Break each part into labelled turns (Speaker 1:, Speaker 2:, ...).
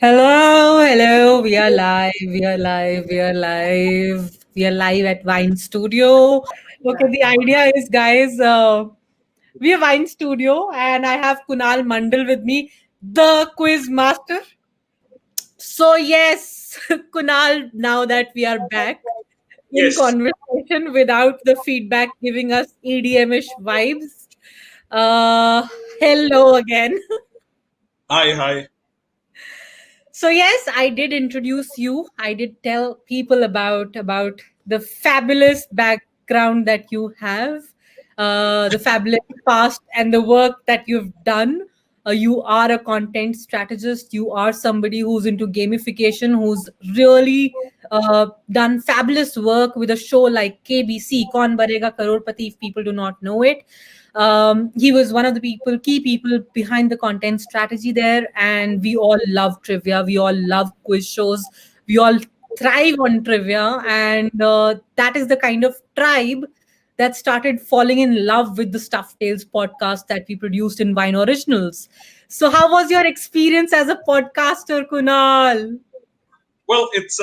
Speaker 1: Hello. We are live. We are live. We are live. We are live at WYN Studio. Okay, the idea is, guys, we are WYN Studio, and I have Kunal Mandal with me, the quiz master. So, yes, Kunal, now that we are back in
Speaker 2: Yes.
Speaker 1: conversation without the feedback giving us EDM-ish vibes, uh, hello again.
Speaker 2: Hi, hi.
Speaker 1: So yes, I did introduce you. I did tell people about the fabulous background that you have, the fabulous past and the work that you've done. You are a content strategist. You are somebody who's into gamification, who's really done fabulous work with a show like KBC, Kaun Banega Crorepati, if people do not know it. He was one of the key people behind the content strategy there, and we all love trivia. We all love quiz shows. We all thrive on trivia, and that is the kind of tribe that started falling in love with the Stuff Tales podcast that we produced in Vine Originals. So, how was your experience as a podcaster, Kunal?
Speaker 2: Well, it's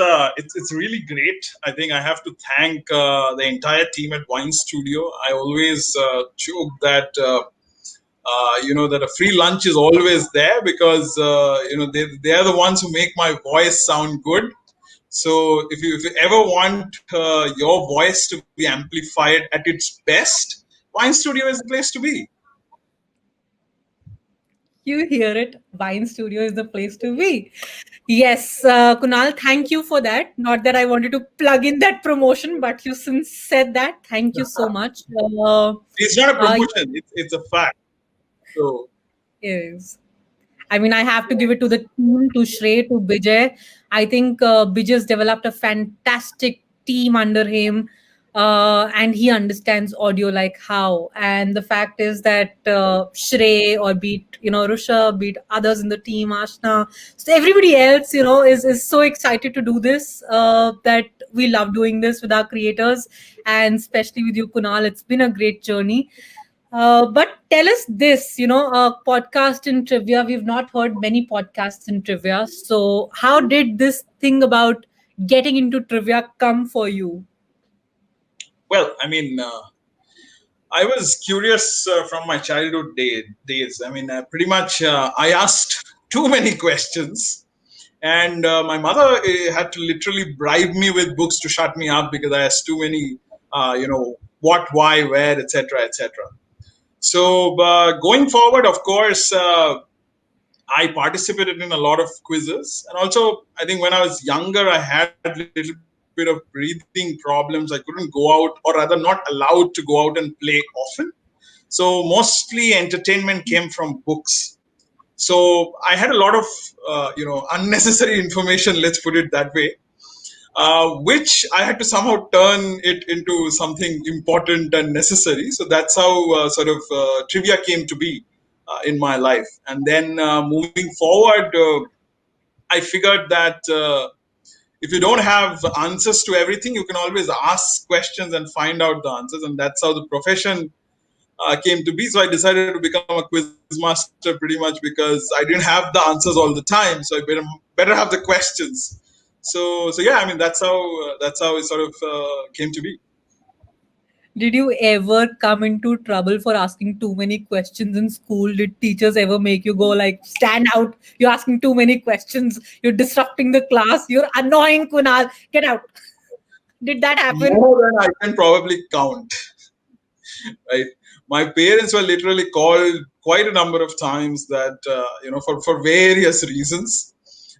Speaker 2: really great. I think I have to thank the entire team at Wine Studio. I always joke that that a free lunch is always there because they are the ones who make my voice sound good. So if you ever want your voice to be amplified at its best, Wine Studio is the place to be.
Speaker 1: You hear it. Vine Studio is the place to be. Yes, Kunal, thank you for that. Not that I wanted to plug in that promotion, but you since said that, thank you so much.
Speaker 2: It's not a
Speaker 1: Uh,
Speaker 2: promotion; it's a fact. So
Speaker 1: yes. I mean, I have to give it to the team, to Shrey, to Bijay. I think Bijay's developed a fantastic team under him, and he understands audio like how. And the fact is that Shrey, or beat Rusha, beat others in the team, Ashna, so everybody else, is so excited to do this. That we love doing this with our creators, and especially with you, Kunal. It's been a great journey. But tell us this, podcast in trivia. We've not heard many podcasts in trivia. So, how did this thing about getting into trivia come for you?
Speaker 2: well, I mean. I was curious from my days. I mean, pretty much I asked too many questions, and my mother had to literally bribe me with books to shut me up because I asked too many, what, why, where, etc., etc. So going forward, of course, I participated in a lot of quizzes, and also I think when I was younger, I had a little bit of breathing problems. I couldn't go out, or rather, not allowed to go out and play often. So mostly entertainment came from books. So I had a lot of unnecessary information. Let's put it that way, which I had to somehow turn it into something important and necessary. So that's how trivia came to be in my life. And then moving forward, I figured that if you don't have answers to everything, you can always ask questions and find out the answers. And that's how the profession came to be. So I decided to become a quiz master pretty much because I didn't have the answers all the time. So I better have the questions. So yeah, I mean that's how it sort of came to be.
Speaker 1: Did you ever come into trouble for asking too many questions in school? Did teachers ever make you go like, stand out? You're asking too many questions. You're disrupting the class. You're annoying, Kunal. Get out. Did that happen?
Speaker 2: More than I can probably count. Right, my parents were literally called quite a number of times that for various reasons,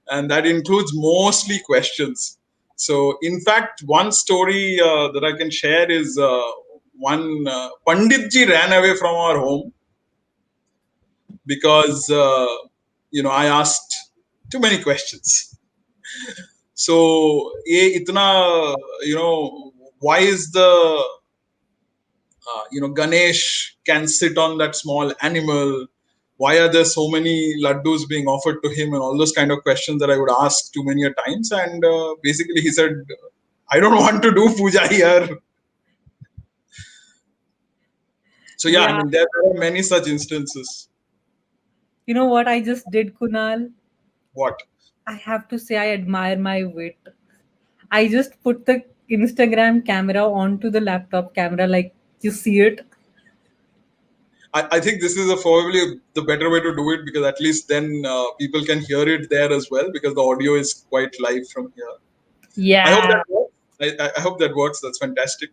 Speaker 2: and that includes mostly questions. So, in fact, one story that I can share is one Panditji ran away from our home because I asked too many questions. So, itna, why is the Ganesh can sit on that small animal? Why are there so many laddus being offered to him, and all those kind of questions that I would ask too many a times? And basically, he said, "I don't want to do puja here." So yeah, I
Speaker 1: Yeah.
Speaker 2: mean, there are many such instances.
Speaker 1: You know what I just did, Kunal?
Speaker 2: What?
Speaker 1: I have to say, I admire my wit. I just put the Instagram camera onto the laptop camera, like you see it.
Speaker 2: I think this is probably the better way to do it, because at least then people can hear it there as well, because the audio is quite live from here. I hope that
Speaker 1: Yeah.
Speaker 2: works. I hope that works. That's fantastic.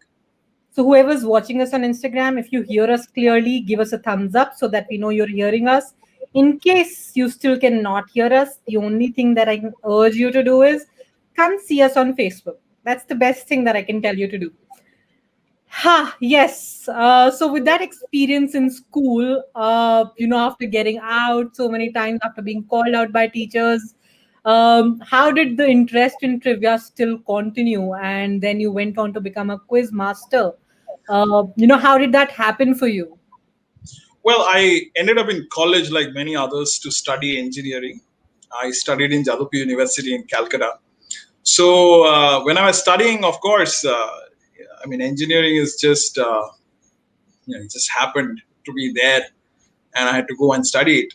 Speaker 1: So whoever's watching us on Instagram, if you hear us clearly, give us a thumbs up so that we know you're hearing us. In case you still cannot hear us, the only thing that I can urge you to do is come see us on Facebook. That's the best thing that I can tell you to do. Ha, yes. So with that experience in school, after getting out so many times, after being called out by teachers, how did the interest in trivia still continue? And then you went on to become a quiz master. How did that happen for you?
Speaker 2: Well, I ended up in college like many others to study engineering. I studied in Jadavpur University in Calcutta. So when I was studying, of course, engineering is just it just happened to be there, and I had to go and study it.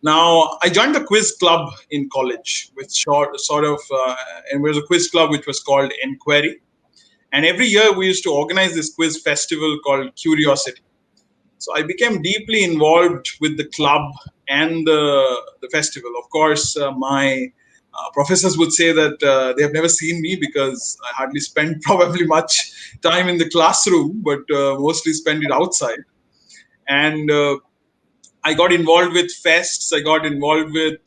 Speaker 2: Now, I joined the quiz club in college, which and it was a quiz club which was called Enquiry. And every year we used to organize this quiz festival called Curiosity. So I became deeply involved with the club and the festival. Of course, my professors would say that they have never seen me, because I hardly spend probably much time in the classroom, but mostly spend it outside. And I got involved with fests. I got involved with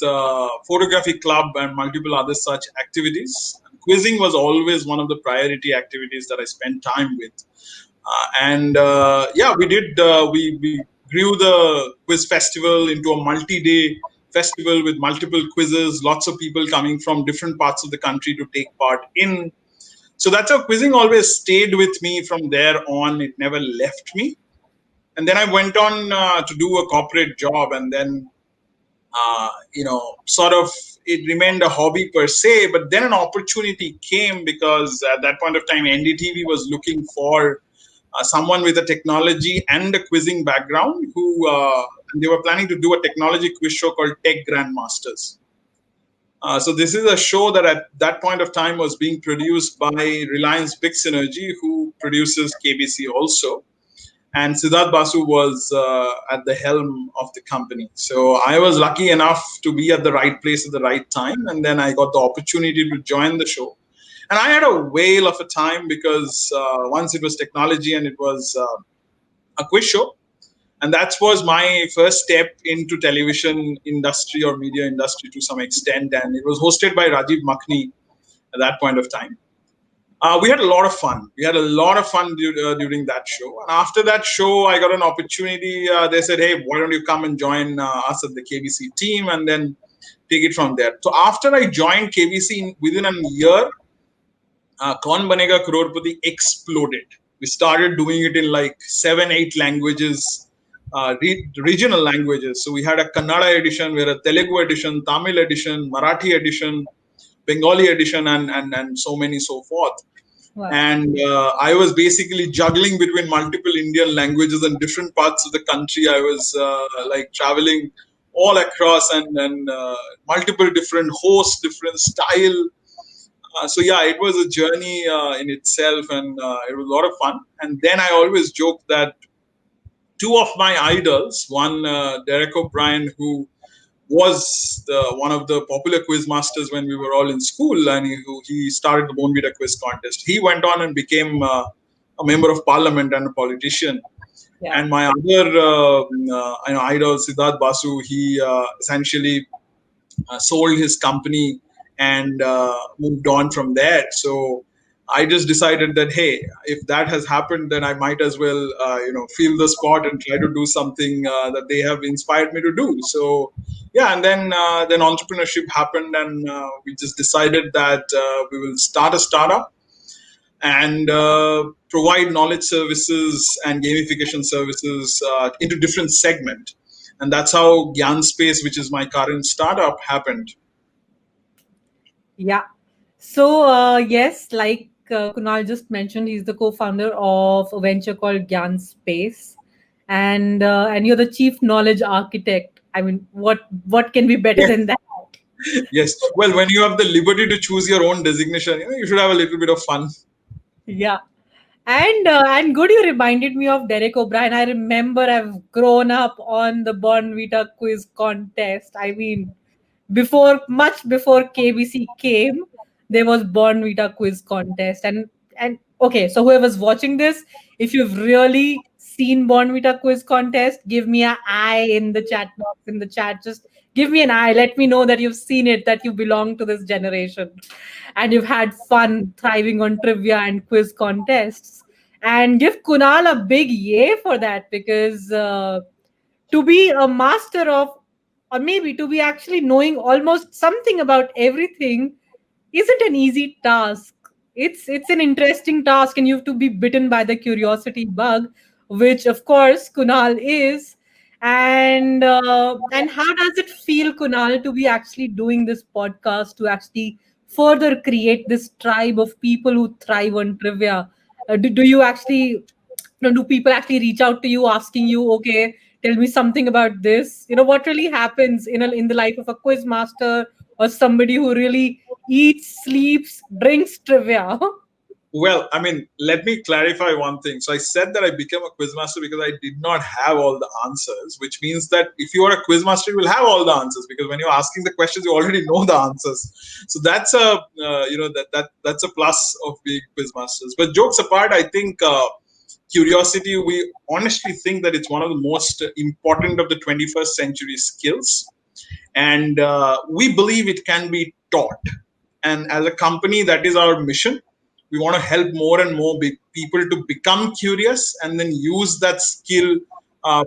Speaker 2: photography club and multiple other such activities. Quizzing was always one of the priority activities that I spent time with. And yeah, we did. We grew the quiz festival into a multi-day festival with multiple quizzes. Lots of people coming from different parts of the country to take part in. So that's how quizzing always stayed with me from there on. It never left me. And then I went on to do a corporate job, and then sort of it remained a hobby per se. But then an opportunity came, because at that point of time, NDTV was looking for someone with a technology and a quizzing background who and they were planning to do a technology quiz show called Tech Grandmasters. So this is a show that at that point of time was being produced by Reliance Big Synergy, who produces KBC also, and Siddharth Basu was at the helm of the company. So I was lucky enough to be at the right place at the right time, and then I got the opportunity to join the show. And I had a whale of a time, because once it was technology and it was a quiz show, and that was my first step into television industry or media industry to some extent. And it was hosted by Rajiv Makhni at that point of time. We had a lot of fun. We had a lot of fun during that show. And after that show, I got an opportunity. They said, "Hey, why don't you come and join us at the KBC team, and then take it from there." So after I joined KBC, within a year, Kaun Banega Crorepati exploded. We started doing it in like 7, 8 languages, regional languages. So we had a Kannada edition, we had a Telugu edition, Tamil edition, Marathi edition, Bengali edition, and so many so forth.
Speaker 1: Wow.
Speaker 2: And I was basically juggling between multiple Indian languages and different parts of the country. I was like traveling all across, and multiple different hosts, different style. So yeah, it was a journey in itself, and it was a lot of fun. And then I always joke that two of my idols, one Derek O'Brien, who was one of the popular quiz masters when we were all in school, and he started the Bone Beater quiz contest. He went on and became a member of parliament and a politician.
Speaker 1: Yeah.
Speaker 2: And my other idol, Siddharth Basu, he essentially sold his company and moved on from there. So I just decided that, hey, if that has happened, then I might as well feel the spot and try to do something that they have inspired me to do. So yeah, and then entrepreneurship happened, and we just decided that we will start a startup and provide knowledge services and gamification services into different segment. And that's how Gyan Space, which is my current startup, happened.
Speaker 1: Yeah. So, yes, like Kunal just mentioned, he's the co-founder of a venture called Gyan Space, and you're the chief knowledge architect. I mean, what can be better
Speaker 2: Yes,
Speaker 1: than that?
Speaker 2: Yes. Well, when you have the liberty to choose your own designation, you should have a little bit of fun.
Speaker 1: Yeah. And good, you reminded me of Derek O'Brien. I remember I've grown up on the Born Vita quiz contest. I mean, much before KBC came, there was Born Vita quiz contest. And okay, so whoever's watching this, if you've really seen Born Vita quiz contest, give me a eye in the chat box, in the chat. Just give me an eye. Let me know that you've seen it, that you belong to this generation and you've had fun thriving on trivia and quiz contests. And give Kunal a big yay for that, because to be a master of, or maybe to be actually knowing almost something about everything, isn't an easy task. It's an interesting task, and you have to be bitten by the curiosity bug, which of course Kunal is. And how does it feel, Kunal, to be actually doing this podcast, to actually further create this tribe of people who thrive on trivia? Do you actually, do people actually reach out to you asking you, okay, tell me something about this? What really happens in the life of a quiz master or somebody who really eats, sleeps, drinks trivia?
Speaker 2: Well, I mean, let me clarify one thing. So I said that I became a quizmaster because I did not have all the answers, which means that if you are a quizmaster, you will have all the answers, because when you're asking the questions, you already know the answers. So that's a that's a plus of being quizmasters. But jokes apart, I think curiosity. We honestly think that it's one of the most important of the 21st century skills, and we believe it can be taught. And as a company, that is our mission. We want to help more and more people to become curious and then use that skill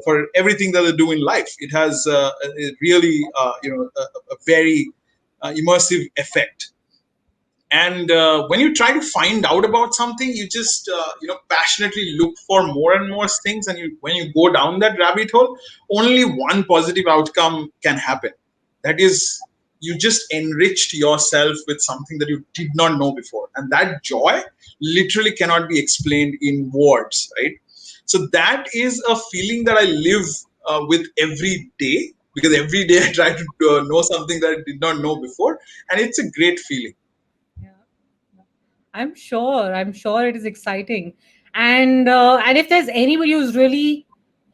Speaker 2: for everything that they do in life. It has a really a very immersive effect. And when you try to find out about something, you just passionately look for more and more things, and when you go down that rabbit hole, only one positive outcome can happen. That is, you just enriched yourself with something that you did not know before, and that joy literally cannot be explained in words, right? So that is a feeling that I live with every day, because every day I try to know something that I did not know before, and it's a great feeling.
Speaker 1: Yeah. I'm sure it is exciting. And if there's anybody who's really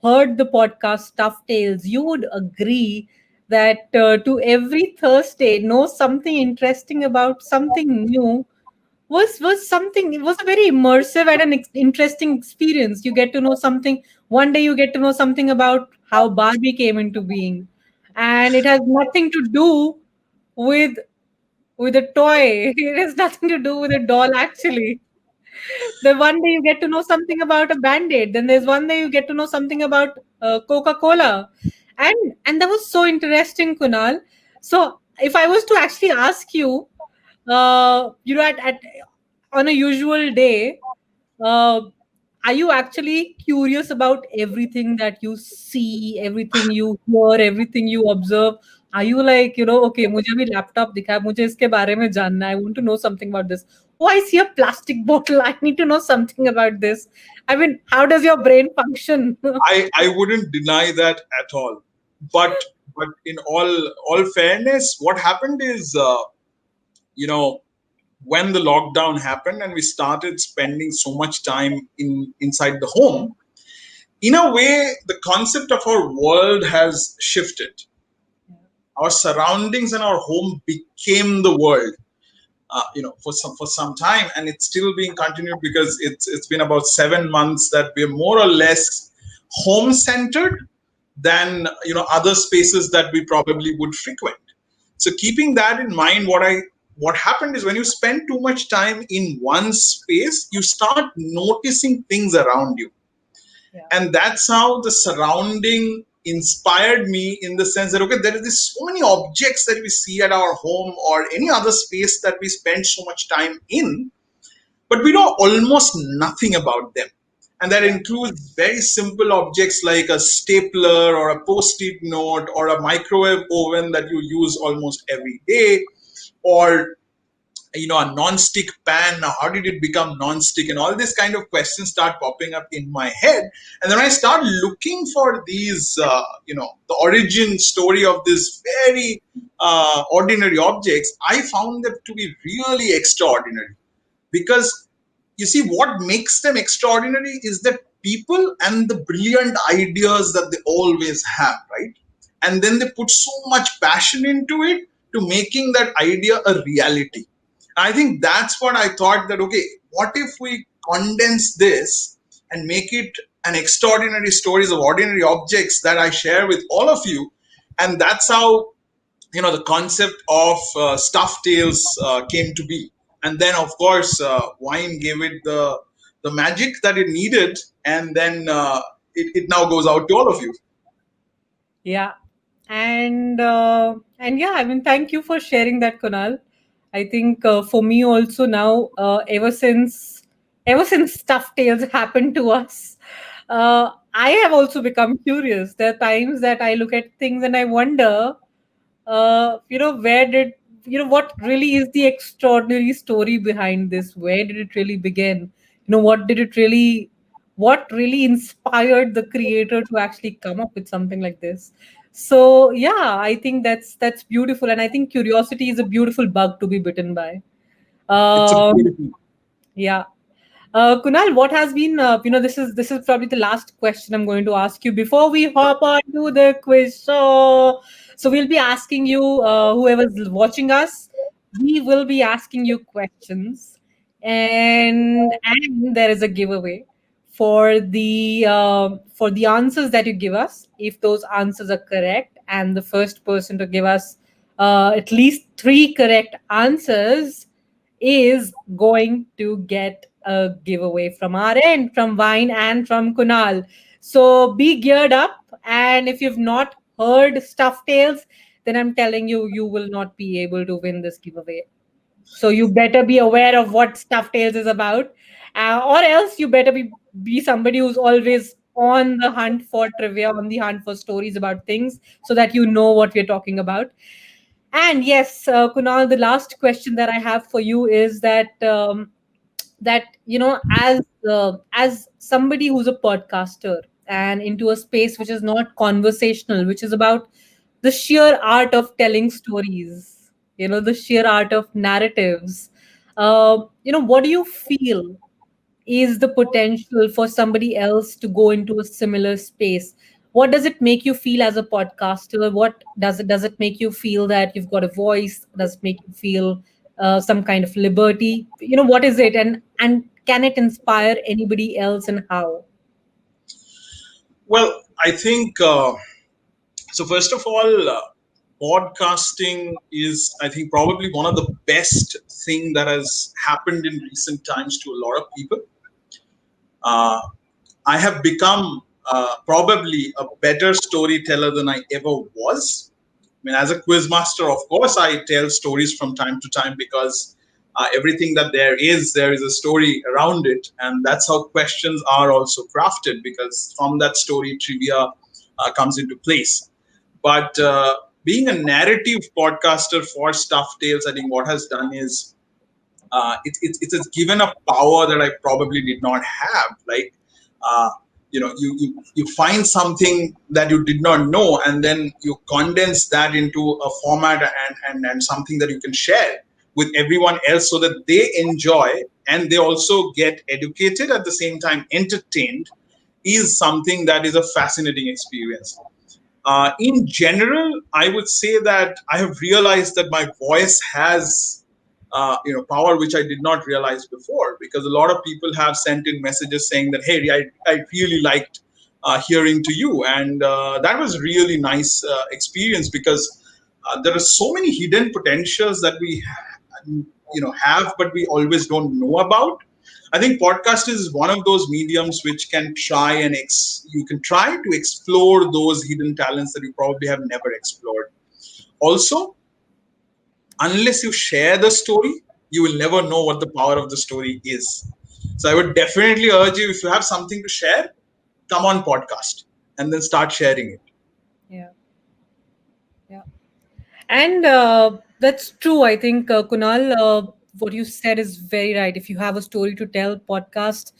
Speaker 1: heard the podcast Stuff Tales, you would agree that to every Thursday know something interesting about something new was something. It was a very immersive and an interesting experience. You get to know something. One day you get to know something about how Barbie came into being, and it has nothing to do with a toy. It has nothing to do with a doll, actually. Then one day you get to know something about a band-aid. Then there's one day you get to know something about Coca-Cola. And that was so interesting, Kunal. So if I was to actually ask you, at on a usual day, uh, are you actually curious about everything that you see, everything you hear, everything you observe? Are you like, okay, मुझे भी laptop दिखा है, मुझे इसके बारे में जानना है, I want to know something about this. Oh, I see a plastic bottle. I need to know something about this. I mean, how does your brain function?
Speaker 2: I wouldn't deny that at all. But in all fairness, what happened is, you know, when the lockdown happened and we started spending so much time inside the home, in a way, the concept of our world has shifted. Our surroundings and our home became the world. For some time, and it's still being continued, because it's been about 7 months that we're more or less home centered than other spaces that we probably would frequent. So keeping that in mind, what happened is, when you spend too much time in one space, you start noticing things around you.
Speaker 1: Yeah.
Speaker 2: And that's how the surrounding inspired me, in the sense that, okay, there is so many objects that we see at our home or any other space that we spend so much time in, but we know almost nothing about them. And that
Speaker 1: Yeah.
Speaker 2: includes very simple objects like a stapler or a post-it note or a microwave oven that you use almost every day, or a non-stick pan, now how did it become non-stick, and all these kind of questions start popping up in my head. And then I start looking for these the origin story of this very ordinary objects. I found them to be really extraordinary, because you see, what makes them extraordinary is that people and the brilliant ideas that they always have, right? And then they put so much passion into it, to making that idea a reality. I think that's what I thought, that okay, what if we condense this and make it an extraordinary stories of ordinary objects that I share with all of you. And that's how the concept of stuffed tales came to be. And then of course wine gave it the magic that it needed. And then it now goes out to all of you.
Speaker 1: Yeah. And yeah, I mean, thank you for sharing that, Kunal. I think for me also now, ever since Stuff Tales happened to us, I have also become curious. There are times that I look at things and I wonder, where did, what really is the extraordinary story behind this? Where did it really begin? What really inspired the creator to actually come up with something like this? So yeah, I think that's beautiful, and I think curiosity is a beautiful bug to be bitten by.
Speaker 2: It's a
Speaker 1: um
Speaker 2: beautiful.
Speaker 1: yeah. Kunal, what has been, this is probably the last question I'm going to ask you before we hop on to the quiz show. So we'll be asking you, whoever's watching us, we will be asking you questions, and there is a giveaway for the answers that you give us. If those answers are correct, and the first person to give us at least three correct answers is going to get a giveaway from our end, from Vine and from Kunal. So be geared up. And if you've not heard Stuff Tales, then I'm telling you, you will not be able to win this giveaway. So you better be aware of what Stuff Tales is about, or else you better be somebody who's always on the hunt for trivia, on the hunt for stories about things, so that you know what we're talking about. And yes, Kunal, the last question that I have for you is that as somebody who's a podcaster and into a space which is not conversational, which is about the sheer art of telling stories, the sheer art of narratives. What do you feel is the potential for somebody else to go into a similar space? What does it make you feel as a podcaster? What does it make you feel that you've got a voice? Does it make you feel some kind of liberty? What is it, and can it inspire anybody else, and how?
Speaker 2: Well, I think so. First of all, podcasting is, I think, probably one of the best thing that has happened in recent times to a lot of people. Uh, I have become probably a better storyteller than I ever was. I mean, as a quiz master, of course, I tell stories from time to time, because everything that there is a story around it, and that's how questions are also crafted, because from that story, trivia comes into place. But being a narrative podcaster for Stuff Tales, I think what has done is it has given a power that I probably did not have. Like, uh, you find something that you did not know, and then you condense that into a format, and something that you can share with everyone else, so that they enjoy and they also get educated, at the same time entertained, is something that is a fascinating experience. In general, I would say that I have realized that my voice has, power which I did not realize before. Because a lot of people have sent in messages saying that, hey, I really liked hearing to you, and that was really nice experience, because there are so many hidden potentials that we have, but we always don't know about. I think podcast is one of those mediums which can try and you can try to explore those hidden talents that you probably have never explored. Also, unless you share the story, you will never know what the power of the story is. So I would definitely urge you, if you have something to share, come on podcast and then start sharing it.
Speaker 1: Yeah, yeah. And that's true, I think, Kunal. what you said is very right. If you have a story to tell, podcast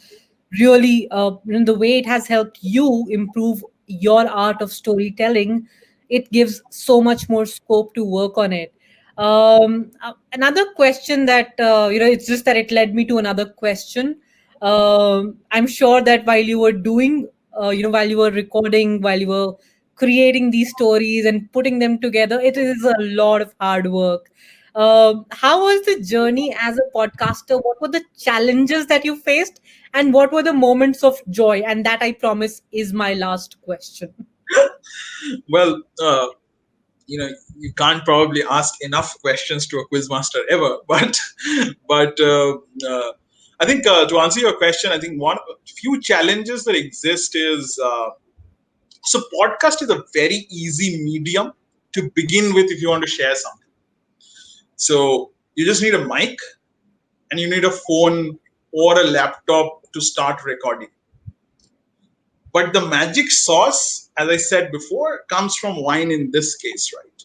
Speaker 1: really, the way it has helped you improve your art of storytelling, it gives so much more scope to work on it. Another question that, it's just that it led me to another question. I'm sure that while you were doing, while you were recording, while you were creating these stories and putting them together, it is a lot of hard work. How was the journey as a podcaster? What were the challenges that you faced, and what were the moments of joy? And that, I promise, is my last question.
Speaker 2: Well, you can't probably ask enough questions to a quizmaster ever, but I think to answer your question, I think one few challenges that exist is so podcast is a very easy medium to begin with if you want to share something. So you just need a mic and you need a phone or a laptop to start recording. But the magic sauce, as I said before, comes from wine in this case, right?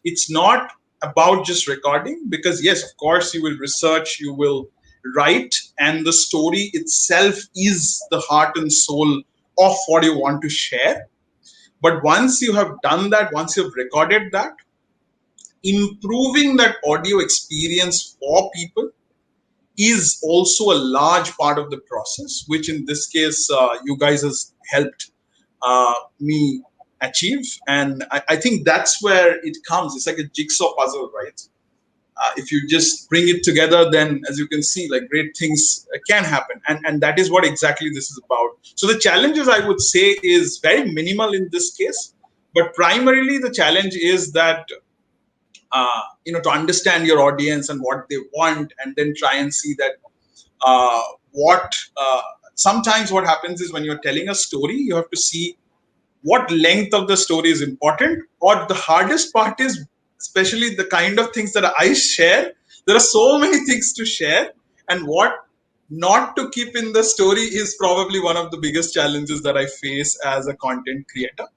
Speaker 2: It's not about just recording, because yes, of course, you will research, you will write, and the story itself is the heart and soul of what you want to share. But once you have done that, once you've recorded that, improving that audio experience for people is also a large part of the process, which in this case, you guys has helped me achieve. And I think that's where it comes. It's like a jigsaw puzzle, right? If you just bring it together, then as you can see, like great things can happen. And that is what exactly this is about. So the challenges, I would say, is very minimal in this case. But primarily the challenge is that to understand your audience and what they want, and then try and see that what sometimes what happens is when you're telling a story, you have to see what length of the story is important, or the hardest part is, especially the kind of things that I share, there are so many things to share, and what not to keep in the story is probably one of the biggest challenges that I face as a content creator.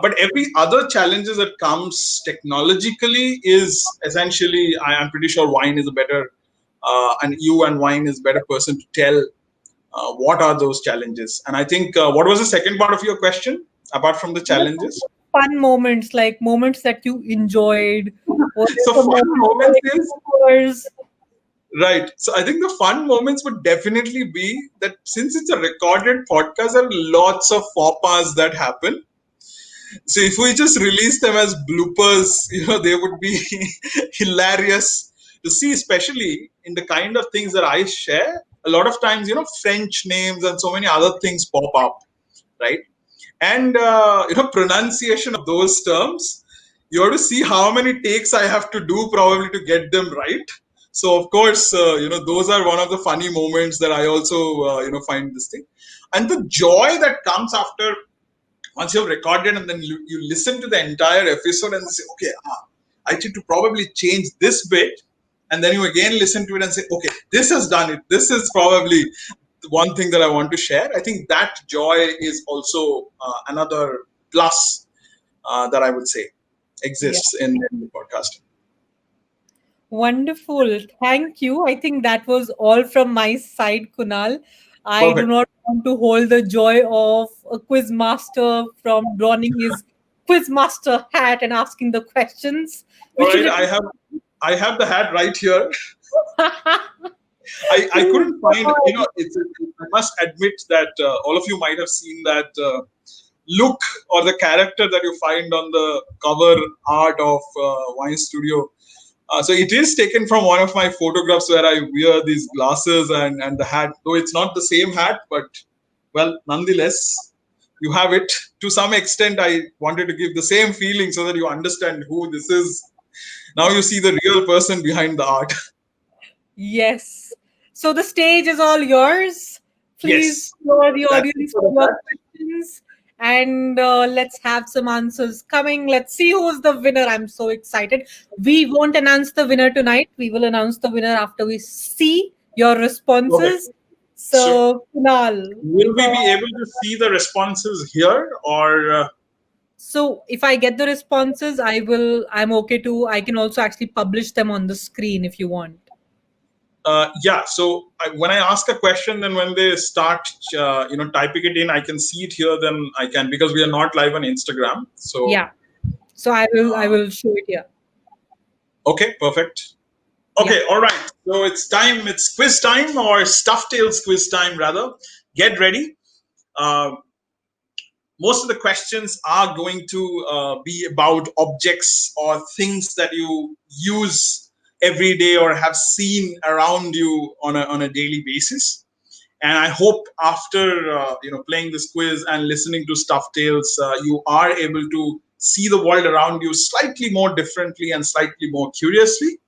Speaker 2: But every other challenges that comes technologically is essentially, I'm pretty sure wine is a better, and you and wine is better person to tell what are those challenges. And I think what was the second part of your question apart from the
Speaker 1: What were
Speaker 2: challenges?
Speaker 1: the fun moments, like moments that you enjoyed? Were there
Speaker 2: So
Speaker 1: some
Speaker 2: fun
Speaker 1: moments
Speaker 2: moments
Speaker 1: like
Speaker 2: is
Speaker 1: yours?
Speaker 2: right. So I think the fun moments would definitely be that since it's a recorded podcast, there are lots of faux pas that happen. So if we just release them as bloopers, they would be hilarious to see, especially in the kind of things that I share. A lot of times, French names and so many other things pop up, right? And pronunciation of those terms, you have to see how many takes I have to do probably to get them right. So of course, those are one of the funny moments that I also find this thing, and the joy that comes after once you've recorded, and then you listen to the entire episode and say, okay, I need to probably change this bit, and then you again listen to it and say, okay, this has done it, this is probably one thing that I want to share. I think that joy is also another plus that I would say
Speaker 1: Yeah.
Speaker 2: exists in the podcasting.
Speaker 1: Wonderful. Thank you. I think that was all from my side, Kunal. I do
Speaker 2: Perfect.
Speaker 1: not want to hold the joy of a quiz master from donning his quiz master hat and asking the questions,
Speaker 2: All
Speaker 1: which you
Speaker 2: right,
Speaker 1: literally
Speaker 2: I have the hat right here. I couldn't find, I must admit that all of you might have seen that look or the character that you find on the cover art of Wine Studio. So it is taken from one of my photographs where I wear these glasses and the hat, though it's not the same hat, but well, nonetheless, you have it. To some extent, I wanted to give the same feeling so that you understand who this is. Now you see the real person behind the art.
Speaker 1: Yes. So the stage is all yours. Please
Speaker 2: Yes,
Speaker 1: show the
Speaker 2: that's it
Speaker 1: audience
Speaker 2: for
Speaker 1: for
Speaker 2: the
Speaker 1: your
Speaker 2: fact.
Speaker 1: questions, and let's have some answers coming. Let's see who's the winner. I'm so excited. We won't announce the winner tonight. We will announce the winner after we see your
Speaker 2: Perfect.
Speaker 1: responses.
Speaker 2: So
Speaker 1: So, Kunal,
Speaker 2: will we be able to see the responses here, or
Speaker 1: if I get the responses, I'm okay to. I can also actually publish them on the screen if you want.
Speaker 2: Yeah. So when I ask a question, then when they start, typing it in, I can see it here. Then I can, because we are not live on Instagram. So
Speaker 1: Yeah. So I
Speaker 2: uh,
Speaker 1: will show it here.
Speaker 2: okay, perfect.
Speaker 1: Yeah.
Speaker 2: Okay, all right. So it's time. It's quiz time, or Stuff Tales quiz time, rather. Get ready. Uh, most of the questions are going to be about objects or things that you use every day or have seen around you on a daily basis. And I hope after playing this quiz and listening to Stuff Tales, you are able to see the world around you slightly more differently and slightly more curiously.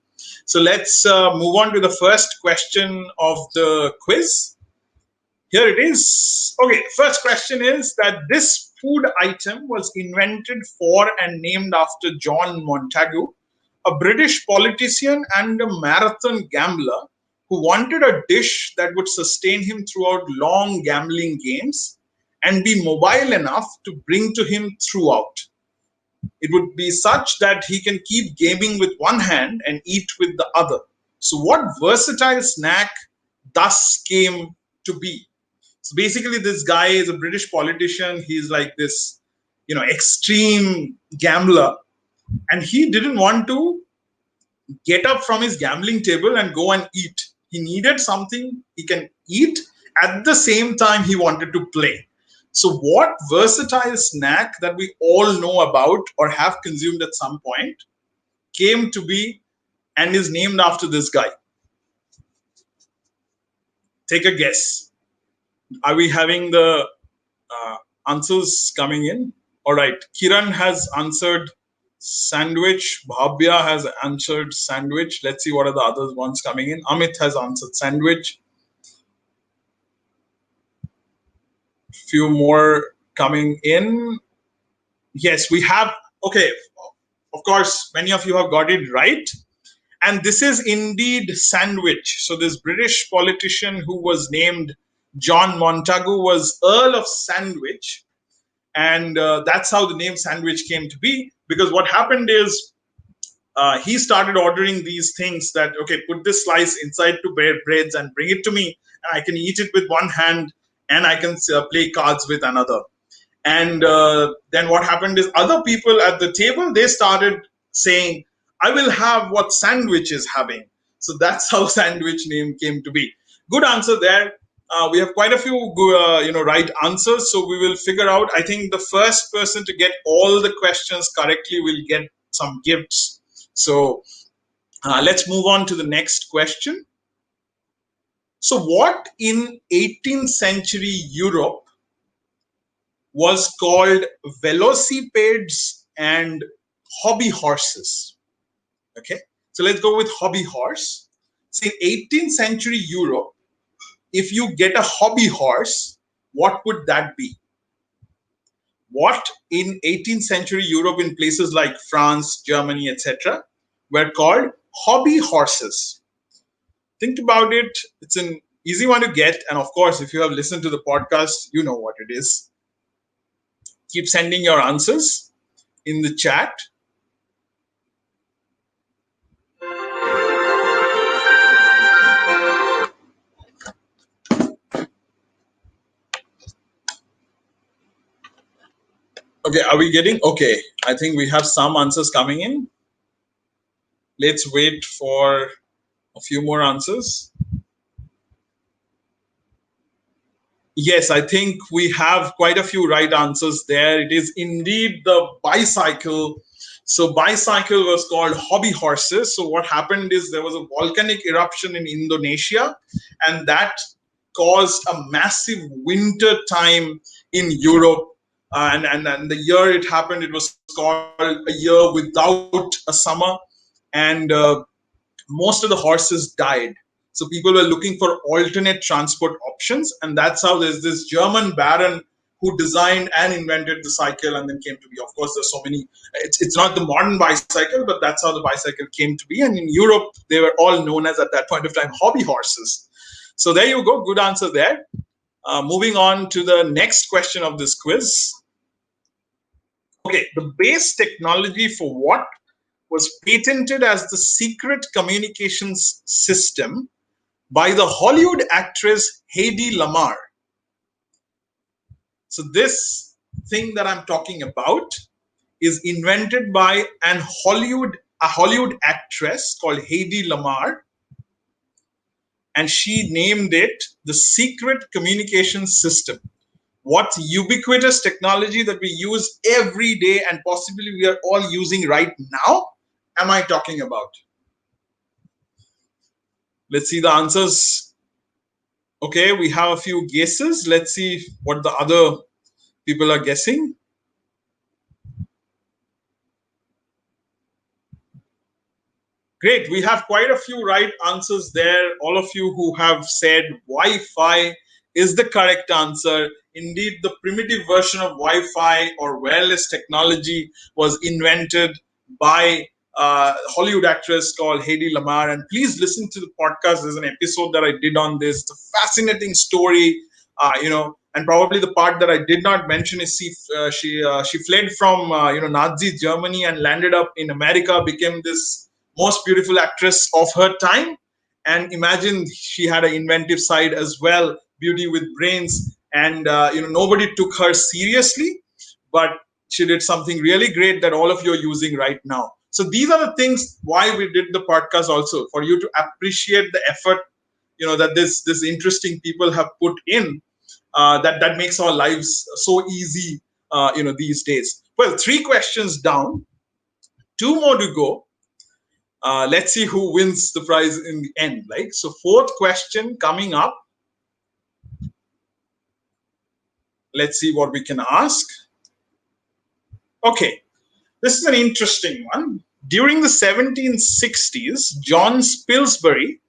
Speaker 2: So let's move on to the first question of the quiz. Here it is. Okay, first question is that this food item was invented for and named after John Montagu, a British politician and a marathon gambler who wanted a dish that would sustain him throughout long gambling games and be mobile enough to bring to him throughout. It would be such that he can keep gaming with one hand and eat with the other. So, what versatile snack thus came to be? So basically, this guy is a British politician. He's like this, extreme gambler, and he didn't want to get up from his gambling table and go and eat. He needed something he can eat at the same time he wanted to play. So, what versatile snack that we all know about or have consumed at some point came to be and is named after this guy? Take a guess. Are we having the uh, answers coming in? All right. Kiran has answered sandwich. Bhavya has answered sandwich. Let's see what are the other ones coming in. Amit has answered sandwich. Few more coming in. Yes, we have. Okay. Of course, many of you have got it right. And this is indeed sandwich. So this British politician who was named John Montagu was Earl of Sandwich. And that's how the name sandwich came to be. Because what happened is he started ordering these things that, okay, put this slice inside two breads and bring it to me, and I can eat it with one hand and I can play cards with another. And then what happened is other people at the table, they started saying, I will have what sandwich is having. So that's how sandwich name came to be. Good answer there. We have quite a few right answers, so we will figure out. I think the first person to get all the questions correctly will get some gifts. So let's move on to the next question. So what in 18th century Europe was called velocipedes and hobby horses? Okay, so let's go with hobby horse. See, 18th century Europe, if you get a hobby horse, what would that be? What in 18th century Europe, in places like France, Germany, etc., were called hobby horses? Think about it. It's an easy one to get. And of course, if you have listened to the podcast, you know what it is. Keep sending your answers in the chat. Okay, are we getting? Okay, I think we have some answers coming in. Let's wait for a few more answers. Yes, I think we have quite a few right answers there. It is indeed the bicycle. So, bicycle was called hobby horses. So, what happened is there was a volcanic eruption in Indonesia, and that caused a massive winter time in Europe. And the year it happened, it was called a year without a summer. And most of the horses died. So people were looking for alternate transport options, and that's how there's this German baron who designed and invented the cycle and then came to be. Of course, there's so many. It's not the modern bicycle, but that's how the bicycle came to be. And in Europe, they were all known as, at that point of time, hobby horses. So there you go. Good answer there. Moving on to the next question of this quiz. Okay, the base technology for what was patented as the secret communications system by the Hollywood actress Hedy Lamarr. So this thing that I'm talking about is invented by a Hollywood actress called Hedy Lamarr, and she named it the Secret Communication System. What ubiquitous technology that we use every day and possibly we are all using right now am I talking about? Let's see the answers. Okay, we have a few guesses. Let's see what the other people are guessing. Great, we have quite a few right answers there. All of you who have said Wi-Fi is the correct answer. Indeed, the primitive version of Wi-Fi or wireless technology was invented by Hollywood actress called Hedy Lamarr. And please listen to the podcast. There's an episode that I did on this. It's a fascinating story. And probably the part that I did not mention is she fled from Nazi Germany and landed up in America, became this most beautiful actress of her time. And imagine she had an inventive side as well, beauty with brains. And nobody took her seriously, but she did something really great that all of you are using right now. So these are the things why we did the podcast, also for you to appreciate the effort that this interesting people have put in. That makes our lives so easy these days. Well, 3 questions down, 2 more to go. Let's see who wins the prize in the end. Like, so fourth question coming up. Let's see what we can ask. Okay, this is an interesting one. During the 1760s, John Spilsbury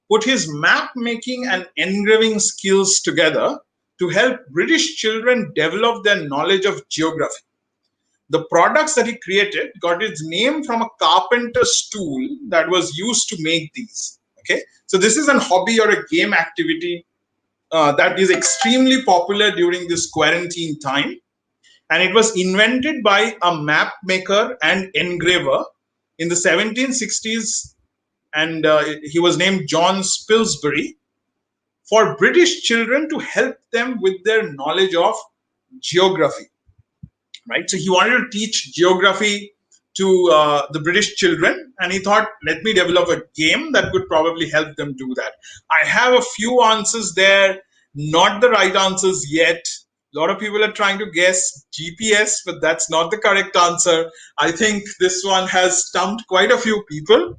Speaker 2: put his map making and engraving skills together to help British children develop their knowledge of geography. The products that he created got its name from a carpenter's tool that was used to make these. Okay, so this is a hobby or a game activity that is extremely popular during this quarantine time, and it was invented by a map maker and engraver in the 1760s, and he was named John Spilsbury, for British children to help them with their knowledge of geography. Right, so he wanted to teach geography to the British children, and he thought, let me develop a game that could probably help them do that. I have a few answers there, not the right answers yet. A lot of people are trying to guess GPS, but that's not the correct answer. I think this one has stumped quite a few people.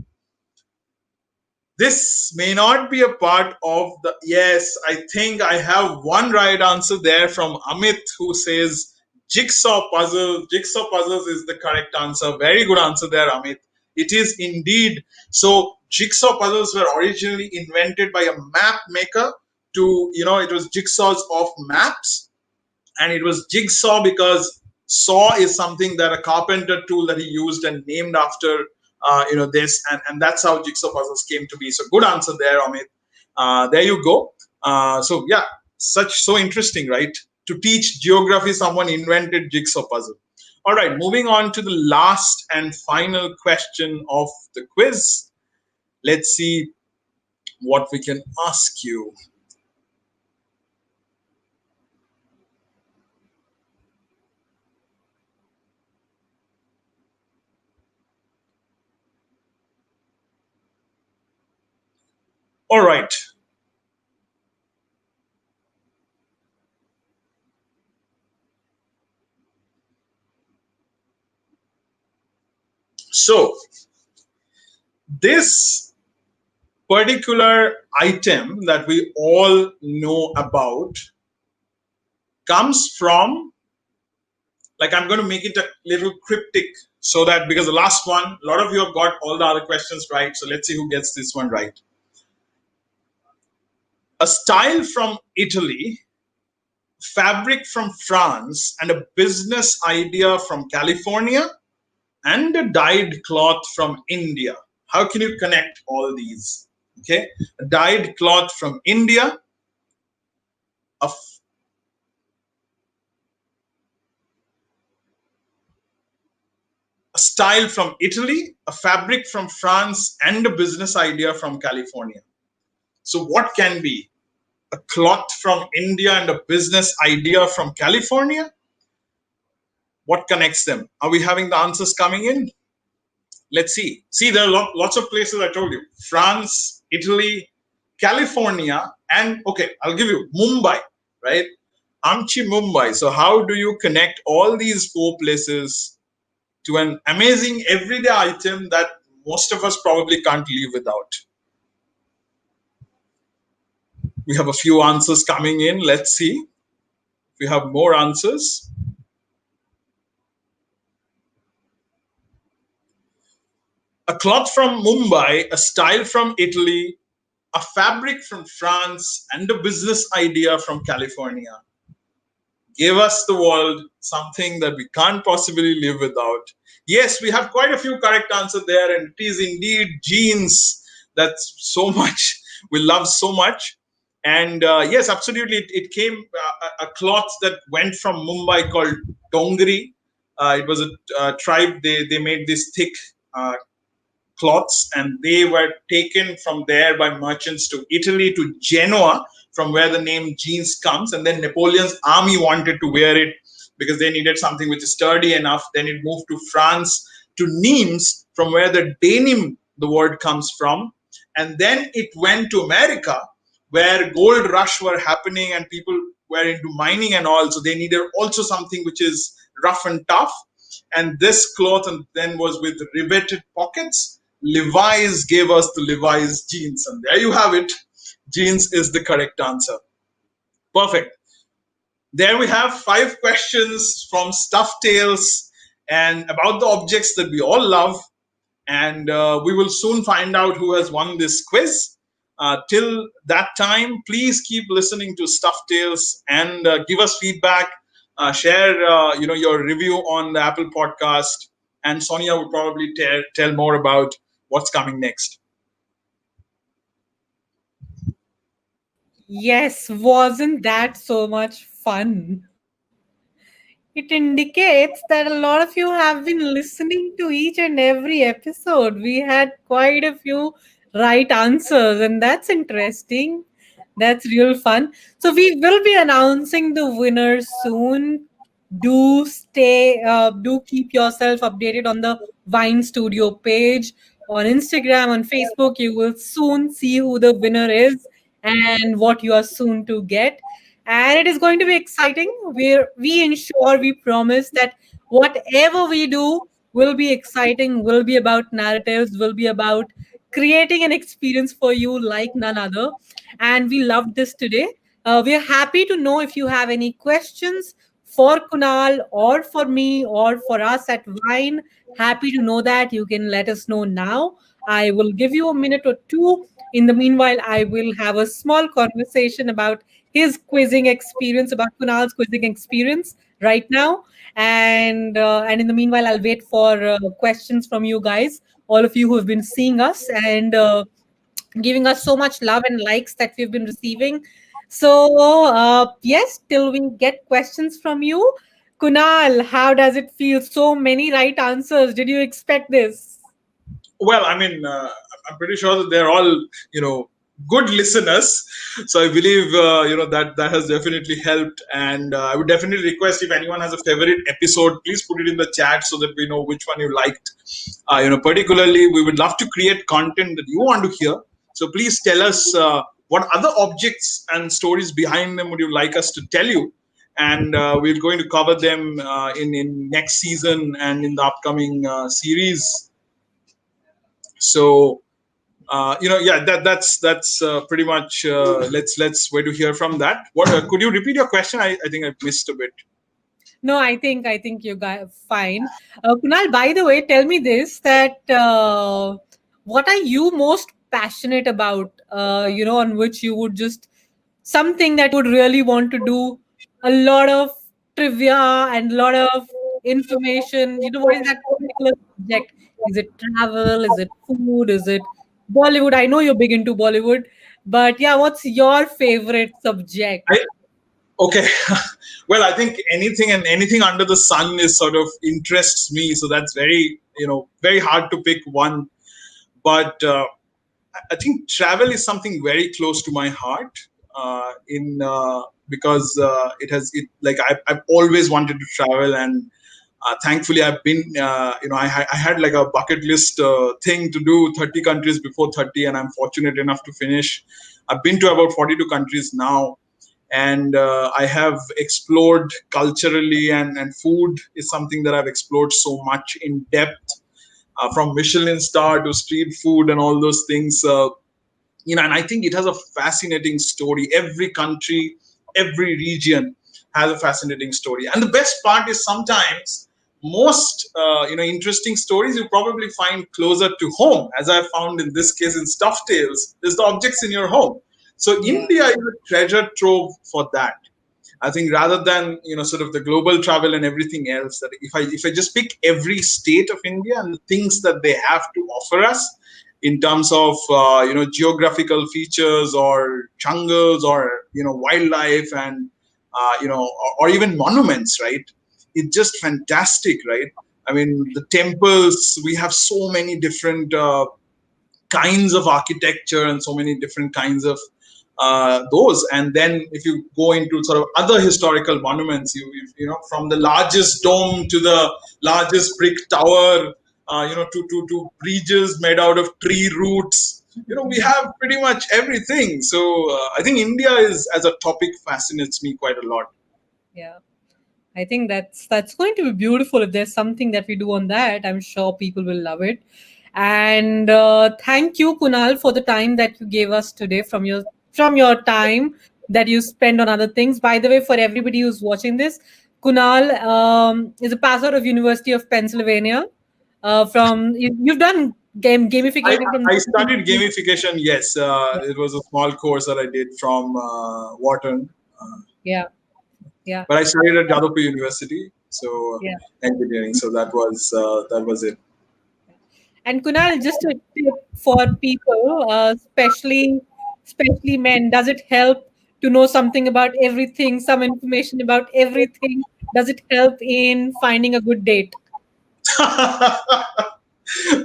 Speaker 2: This may not be a part of the. Yes, I think I have one right answer there from Amit, who says jigsaw puzzle. Jigsaw puzzles is the correct answer. Very good answer there, Amit. It is indeed. So jigsaw puzzles were originally invented by a map maker to, it was jigsaws of maps, and it was jigsaw because saw is something that a carpenter tool that he used and named after this, and that's how jigsaw puzzles came to be. So good answer there, Amit. There you go. So yeah, so interesting, right? To teach geography, someone invented jigsaw puzzle. All right, moving on to the last and final question of the quiz. Let's see what we can ask you. All right. So this particular item that we all know about comes from, like, I'm going to make it a little cryptic, so that, because the last one, a lot of you have got all the other questions right, so let's see who gets this one right. A style from Italy, fabric from France, and a business idea from California, and a dyed cloth from India. How can you connect all these? Okay, a dyed cloth from India, a style from Italy, a fabric from France, and a business idea from California. So what can be a cloth from India and a business idea from California? What connects them? Are we having the answers coming in? Let's see. See, there are lots of places I told you: France, Italy, California, and okay, I'll give you Mumbai, right? Amchi Mumbai. So, how do you connect all these four places to an amazing everyday item that most of us probably can't live without? We have a few answers coming in. Let's see if we have more answers. A cloth from Mumbai, a style from Italy, a fabric from France, and a business idea from California gave us the world, something that we can't possibly live without. Yes, we have quite a few correct answers there, and it is indeed jeans. That's so much we love so much. And yes, absolutely, it came a cloth that went from Mumbai called Dongri. It was a tribe. They made this thick cloths, and they were taken from there by merchants to Italy, to Genoa, from where the name jeans comes. And then Napoleon's army wanted to wear it because they needed something which is sturdy enough. Then it moved to France, to Nimes, from where the denim, the word, comes from. And then it went to America, where gold rush were happening and people were into mining and all. So they needed also something which is rough and tough. And this cloth and then was with riveted pockets. Levi's gave us the Levi's jeans, and there you have it. Jeans is the correct answer. Perfect. There we have 5 questions from Stuffed Tales and about the objects that we all love. And we will soon find out who has won this quiz. Till that time, please keep listening to Stuffed Tales and give us feedback. Share your review on the Apple podcast, and Sonia will probably tell more about what's coming next.
Speaker 1: Yes, wasn't that so much fun? It indicates that a lot of you have been listening to each and every episode. We had quite a few right answers, and that's interesting. That's real fun. So, we will be announcing the winners soon. Do keep yourself updated on the Vine Studio page on Instagram, on Facebook. You will soon see who the winner is and what you are soon to get. And it is going to be exciting. We promise that whatever we do will be exciting, will be about narratives, will be about creating an experience for you like none other. And we loved this today. We are happy to know if you have any questions for Kunal or for me or for us at Vine. Happy to know that. You can let us know now. I will give you a minute or two. In the meanwhile, I will have a small conversation about his quizzing experience, about Kunal's quizzing experience right now. And in the meanwhile, I'll wait for questions from you guys, all of you who have been seeing us and giving us so much love and likes that we've been receiving. So, yes, till we get questions from you, Kunal, how does it feel? So many right answers. Did you expect this?
Speaker 2: Well, I mean, I'm pretty sure that they're all, good listeners. So I believe, that has definitely helped. And I would definitely request, if anyone has a favorite episode, please put it in the chat so that we know which one you liked. Particularly, we would love to create content that you want to hear. So please tell us what other objects and stories behind them would you like us to tell you. And we're going to cover them in next season and in the upcoming series. So yeah, that's pretty much. Let's wait to hear from that. What could you repeat your question? I think I missed a bit.
Speaker 1: No, I think you got fine. Kunal, by the way, tell me this: that what are you most passionate about? On which you would just something that you would really want to do a lot of trivia and a lot of information. What is that particular subject? Is it travel? Is it food? Is it Bollywood? I know you're big into Bollywood, but yeah, what's your favorite subject?
Speaker 2: I Okay. Well, I think anything and anything under the sun is sort of interests me. So that's very hard to pick one. But I think travel is something very close to my heart. In Because it has it like I've always wanted to travel, and thankfully I've been I had like a bucket list thing to do 30 countries before 30, and I'm fortunate enough to finish. I've been to about 42 countries now, and I have explored culturally, and food is something that I've explored so much in depth, from Michelin star to street food and all those things. And I think it has a fascinating story. Every country, every region has a fascinating story, and the best part is sometimes most interesting stories you probably find closer to home, as I found in this case in Stuffed Tales. There's the objects in your home. So
Speaker 1: Yeah.
Speaker 2: India is a treasure trove for that. I think rather than sort of the global travel and everything else, that if I just pick every state of India and the things that they have to offer us in terms of geographical features or jungles or wildlife, and or even monuments, right? It's just fantastic, right? I mean, the temples, we have so many different kinds of architecture and so many different kinds of those. And then if you go into sort of other historical monuments, from the largest dome to the largest brick tower, to bridges made out of tree roots. We have pretty much everything. So I think India is, as a topic, fascinates me quite a lot.
Speaker 1: Yeah. I think that's going to be beautiful. If there's something that we do on that, I'm sure people will love it. And thank you, Kunal, for the time that you gave us today from your time that you spend on other things. By the way, for everybody who's watching this, Kunal is a passer of University of Pennsylvania. You've done
Speaker 2: I,
Speaker 1: gamification from.
Speaker 2: I studied gamification. Yes,
Speaker 1: Yeah,
Speaker 2: it was a small course that I did from Wharton.
Speaker 1: yeah, yeah,
Speaker 2: But I studied at Jadavpur University, so
Speaker 1: yeah.
Speaker 2: engineering. So that was it.
Speaker 1: And Kunal, just a tip for people, especially men, does it help to know something about everything, some information about everything? Does it help in finding a good date?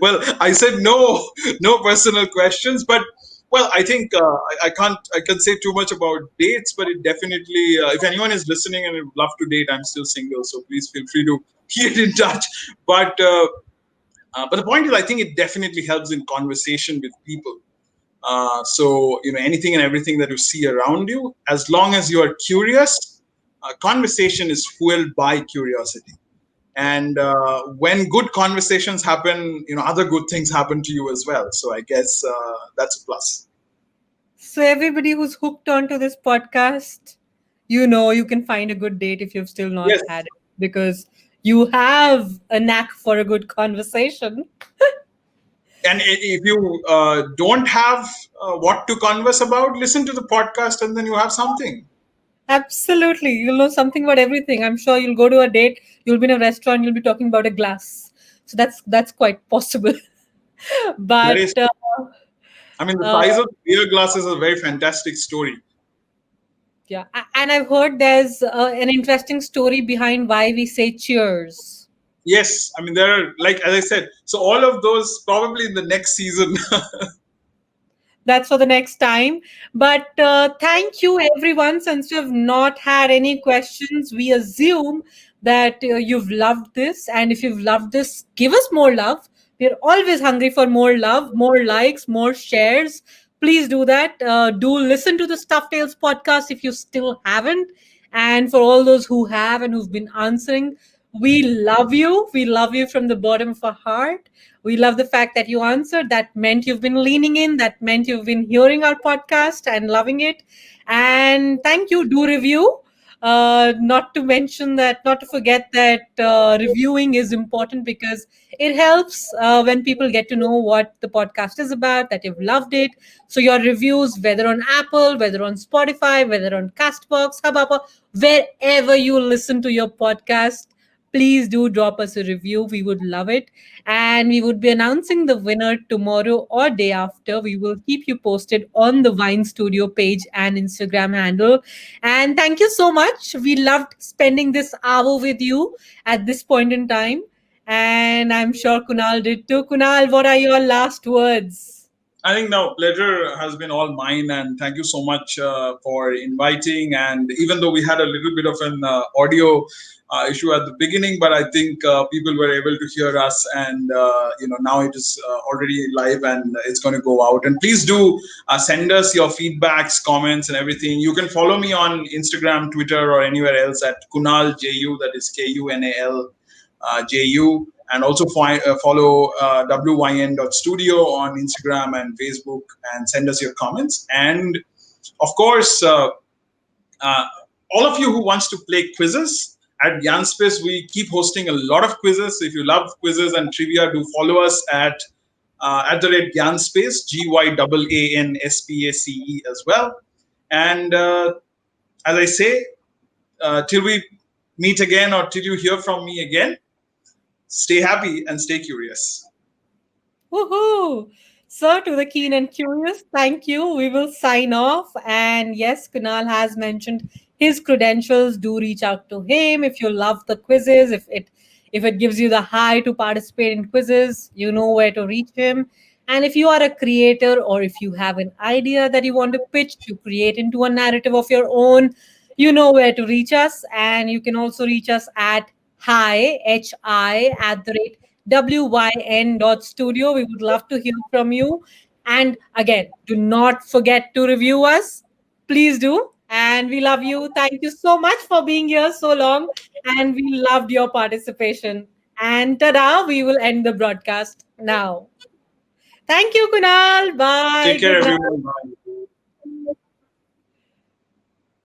Speaker 2: Well, I said no, no personal questions, but well, I think I can say too much about dates, but it definitely, if anyone is listening and would love to date, I'm still single, so please feel free to get in touch. But uh, uh, but the point is, I think it definitely helps in conversation with people. So anything and everything that you see around you, as long as you are curious, conversation is fueled by curiosity.
Speaker 1: Yeah.
Speaker 2: And when good conversations happen, other good things happen to you as well. So I guess that's a plus.
Speaker 1: So everybody who's hooked onto this podcast, you can find a good date if you've still not
Speaker 2: Yes.
Speaker 1: had it because you have a knack for a good conversation.
Speaker 2: And if you don't have what to converse about, listen to the podcast, and then you have something.
Speaker 1: Absolutely. You'll know something about everything. I'm sure you'll go to a date, you'll be in a restaurant, you'll be talking about a glass. So that's quite possible.
Speaker 2: That
Speaker 1: but
Speaker 2: is, I mean, the
Speaker 1: uh,
Speaker 2: size of beer glasses is a very fantastic story.
Speaker 1: yeah, and I've heard there's an interesting story behind why we say cheers.
Speaker 2: Yes, I mean, there are, like, as I said, so all of those probably in the next season.
Speaker 1: That's for the next time. But thank you, everyone. Since you've not had any questions, we assume that you've loved this. And if you've loved this, give us more love. We're always hungry for more love, more likes, more shares. Please do that. Do listen to the Stuff Tales podcast if you still haven't. And for all those who have and who've been answering, we love you. We love you from the bottom of our heart. We love the fact that you answered. That meant you've been leaning in. That meant you've been hearing our podcast and loving it. And thank you. Do review. Not to mention that, not to forget that reviewing is important because it helps when people get to know what the podcast is about, that you've loved it. So your reviews, whether on Apple, whether on Spotify, whether on Castbox, Hubhopper, wherever you listen to your podcast, please do drop us a review. We would love it. And we would be announcing the winner tomorrow or day after. We will keep you posted on the Wine Studio page and Instagram handle. And thank you so much. We loved spending this hour with you at this point in time. And I'm sure Kunal did too. Kunal, what are your last words?
Speaker 2: I think now pleasure has been all mine, and thank you so much for inviting. And even though we had a little bit of an audio issue at the beginning, but I think people were able to hear us, and now it is already live and it's going to go out. And please do send us your feedbacks, comments, and everything. You can follow me on Instagram, Twitter, or anywhere else at Kunal Ju. That is Kunal JU, and also follow WYN.studio on Instagram and Facebook, and send us your comments. And of course, uh, all of you who wants to play quizzes at Yanspace, we keep hosting a lot of quizzes. If you love quizzes and trivia, do follow us at the rate Yanspace, GYAANSPACE as well. And as I say, till we meet again, or till you hear from me again, stay happy and stay curious.
Speaker 1: Woohoo! So, to the keen and curious, thank you. We will sign off. And yes, Kunal has mentioned his credentials. Do reach out to him if you love the quizzes. If it gives you the high to participate in quizzes, you know where to reach him. And if you are a creator, or if you have an idea that you want to pitch to create into a narrative of your own, you know where to reach us. And you can also reach us at hi at the rate WYN.studio. We would love to hear from you. And again, do not forget to review us. Please do. And we love you. Thank you so much for being here so long. And we loved your participation. And tada, we will end the broadcast now. Thank you, Kunal. Bye.
Speaker 2: Take care,
Speaker 1: Good night.
Speaker 2: everyone. Bye.